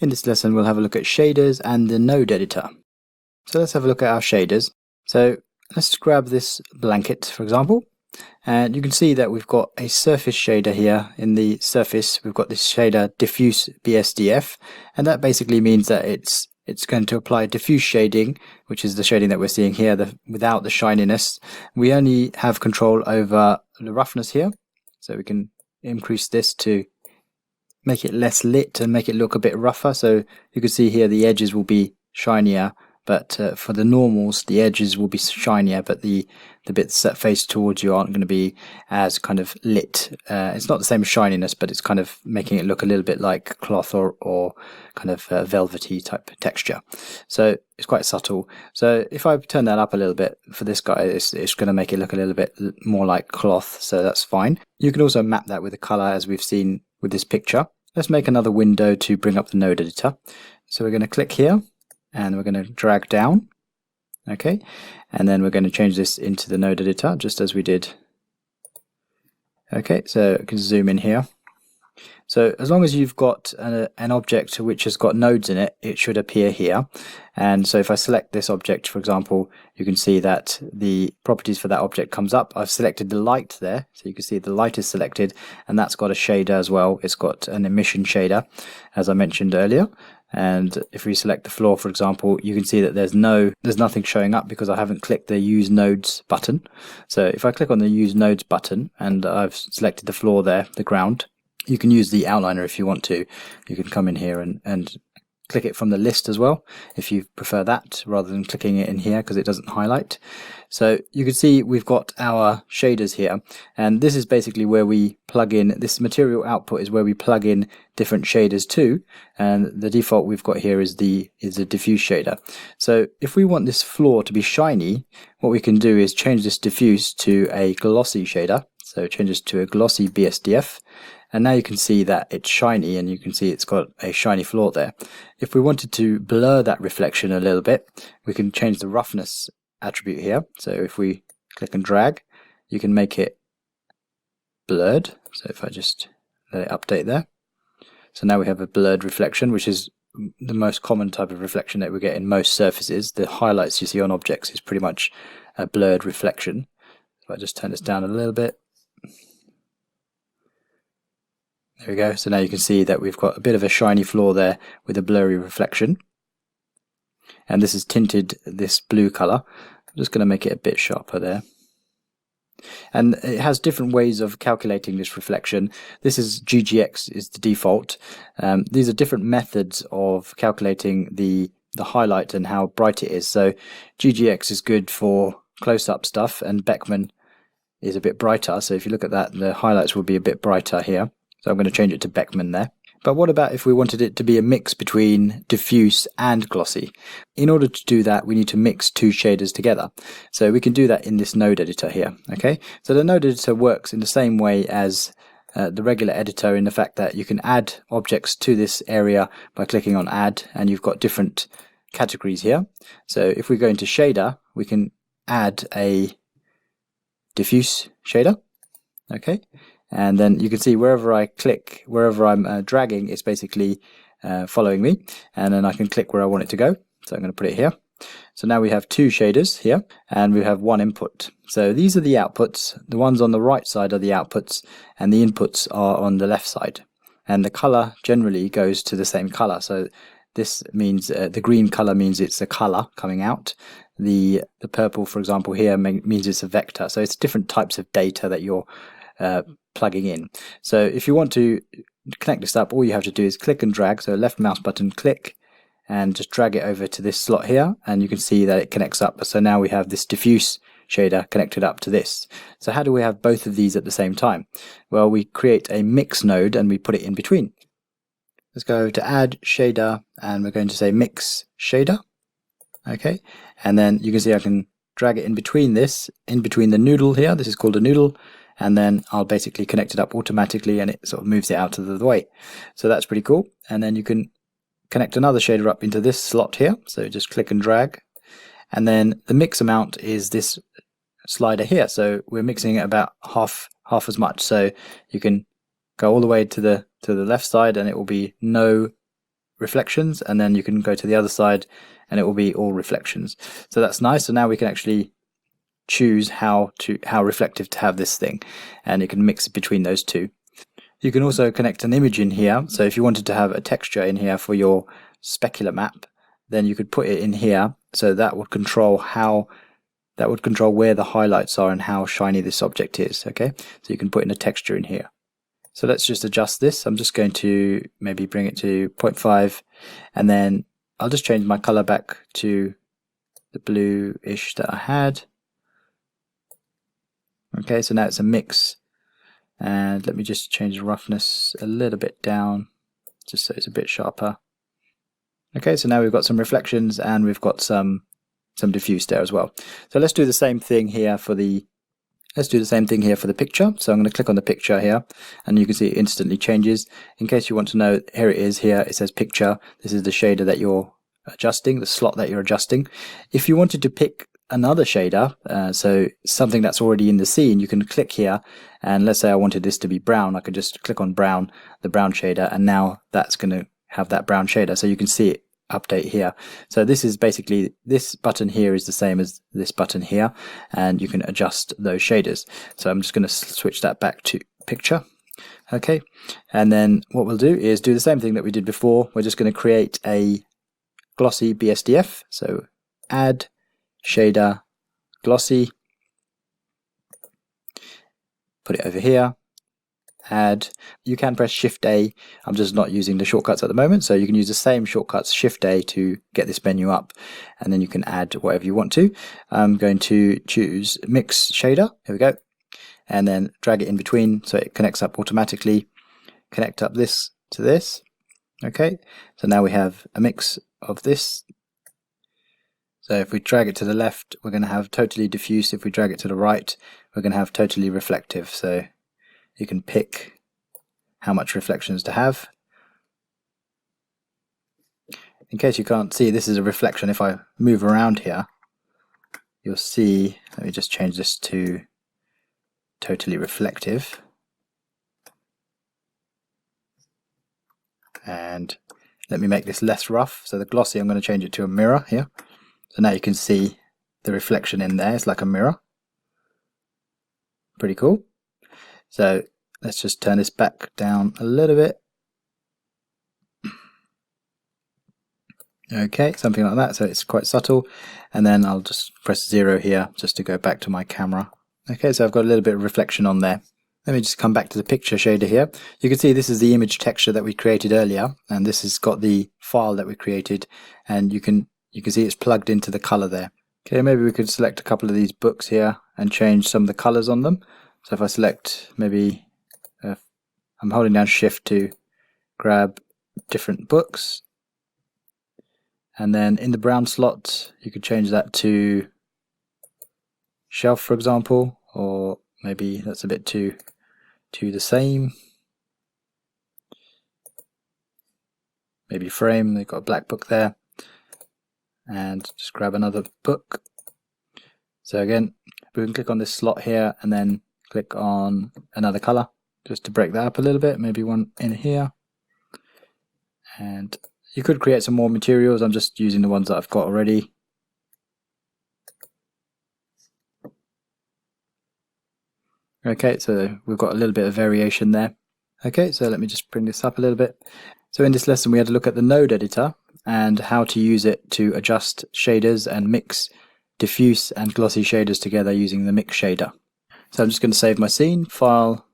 In this lesson we'll have a look at shaders and the node editor. So let's have a look at our shaders. So let's grab this blanket for example, and you can see that we've got a surface shader here. In the surface we've got this shader diffuse BSDF, and that basically means that it's going to apply diffuse shading, which is the shading that we're seeing here, without the shininess. We only have control over the roughness here, so we can increase this to make it less lit and make it look a bit rougher. So you can see here the edges will be shinier, but for the normals the edges will be shinier, but the bits that face towards you aren't going to be as kind of lit. It's not the same as shininess, but it's kind of making it look a little bit like cloth or kind of velvety type texture. So it's quite subtle. So if I turn that up a little bit for this guy, it's going to make it look a little bit more like cloth, so that's fine. You can also map that with a color, as we've seen with this picture. Let's make another window to bring up the node editor. So we're going to click here and we're going to drag down. Okay, and then we're going to change this into the node editor just as we did. Okay, so I can zoom in here. So as long as you've got an object which has got nodes in it, it should appear here. And so if I select this object, for example, you can see that the properties for that object comes up. I've selected the light there, so you can see the light is selected, and that's got a shader as well. It's got an emission shader, as I mentioned earlier. And if we select the floor, for example, you can see that there's nothing showing up because I haven't clicked the Use Nodes button. So if I click on the Use Nodes button and I've selected the floor there, the ground, you can use the outliner if you want to. You can come in here and click it from the list as well if you prefer that, rather than clicking it in here because it doesn't highlight. So you can see we've got our shaders here, and this is basically where we plug in, this material output is where we plug in different shaders to, and the default we've got here is the diffuse shader. So if we want this floor to be shiny, what we can do is change this diffuse to a glossy shader. So change this to a glossy BSDF, and now you can see that it's shiny, and you can see it's got a shiny floor there. If we wanted to blur that reflection a little bit, we can change the roughness attribute here. So if we click and drag, you can make it blurred. So if I just let it update there. So now we have a blurred reflection, which is the most common type of reflection that we get in most surfaces. The highlights you see on objects is pretty much a blurred reflection. If I just turn this down a little bit. There we go. So now you can see that we've got a bit of a shiny floor there with a blurry reflection. And this is tinted this blue color. I'm just going to make it a bit sharper there. And it has different ways of calculating this reflection. This is GGX is the default. These are different methods of calculating the highlight and how bright it is. So GGX is good for close-up stuff, and Beckman is a bit brighter. So if you look at that, the highlights will be a bit brighter here. So I'm going to change it to Beckman there. But what about if we wanted it to be a mix between diffuse and glossy? In order to do that, we need to mix two shaders together. So we can do that in this node editor here. Okay, so the node editor works in the same way as the regular editor, in the fact that you can add objects to this area by clicking on add, and you've got different categories here. So if we go into shader, we can add a diffuse shader. Okay. And then you can see wherever I click, wherever I'm dragging, it's basically following me. And then I can click where I want it to go. So I'm going to put it here. So now we have two shaders here, and we have one input. So these are the outputs. The ones on the right side are the outputs, and the inputs are on the left side. And the color generally goes to the same color. So this means the green color means it's a color coming out. The purple, for example, here means it's a vector. So it's different types of data that you're plugging in. So if you want to connect this up, all you have to do is click and drag. So left mouse button, click, and just drag it over to this slot here, and you can see that it connects up. So now we have this diffuse shader connected up to this. So how do we have both of these at the same time? Well, we create a mix node and we put it in between. Let's go to add shader, and we're going to say mix shader. Okay, and then you can see I can drag it in between this, in between the noodle here. This is called a noodle. And then I'll basically connect it up automatically, and it sort of moves it out of the way. So that's pretty cool. And then you can connect another shader up into this slot here. So just click and drag. And then the mix amount is this slider here. So we're mixing it about half as much. So you can go all the way to the left side, and it will be no reflections, and then you can go to the other side and it will be all reflections. So that's nice. So now we can actually choose how reflective to have this thing, and it can mix between those two. You can also connect an image in here. So if you wanted to have a texture in here for your specular map, then you could put it in here. So that would control where the highlights are and how shiny this object is. Okay, so you can put in a texture in here. So let's just adjust this. I'm just going to maybe bring it to 0.5, and then I'll just change my color back to the bluish that I had. Okay, so now it's a mix, and let me just change the roughness a little bit down just so it's a bit sharper. Okay, so now we've got some reflections and we've got some diffuse there as well. So let's do the same thing here for the picture. So I'm going to click on the picture here, and you can see it instantly changes. In case you want to know, here it is. Here it says picture. This is the shader that you're adjusting, the slot that you're adjusting. If you wanted to pick another shader, so something that's already in the scene, you can click here, and let's say I wanted this to be brown. I could just click on brown, the brown shader, and now that's going to have that brown shader, so you can see it update here. So this is basically, this button here is the same as this button here, and you can adjust those shaders. So I'm just going to switch that back to picture. Okay, and then what we'll do is do the same thing that we did before. We're just going to create a glossy BSDF. So add shader glossy, put it over here, add. You can press Shift A. I'm just not using the shortcuts at the moment, so you can use the same shortcuts, Shift A, to get this menu up, and then you can add whatever you want to. I'm going to choose mix shader. Here we go, and then drag it in between so it connects up automatically. Connect up this to this. Okay, so now we have a mix of this. So if we drag it to the left, we're going to have totally diffuse. If we drag it to the right, we're going to have totally reflective. So you can pick how much reflections to have. In case you can't see, this is a reflection. If I move around here, you'll see, let me just change this to totally reflective. And let me make this less rough. So the glossy, I'm going to change it to a mirror here. So now you can see the reflection in there. It's like a mirror. Pretty cool. So let's just turn this back down a little bit. Okay, something like that. So it's quite subtle. And then I'll just press 0 here just to go back to my camera. Okay, so I've got a little bit of reflection on there. Let me just come back to the picture shader here. You can see this is the image texture that we created earlier, and this has got the file that we created, and you can see it's plugged into the color there. Okay, maybe we could select a couple of these books here and change some of the colors on them. So if I select, maybe I'm holding down Shift to grab different books, and then in the brown slot you could change that to shelf, for example, or maybe that's a bit too the same. Maybe frame, they've got a black book there, and just grab another book. So again, we can click on this slot here and then click on another color just to break that up a little bit, maybe one in here. And you could create some more materials. I'm just using the ones that I've got already. Okay, so we've got a little bit of variation there. Okay, so let me just bring this up a little bit. So in this lesson we had to look at the node editor and how to use it to adjust shaders and mix diffuse and glossy shaders together using the mix shader. So I'm just going to save my scene, file,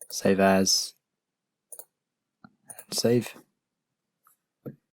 save as, and save.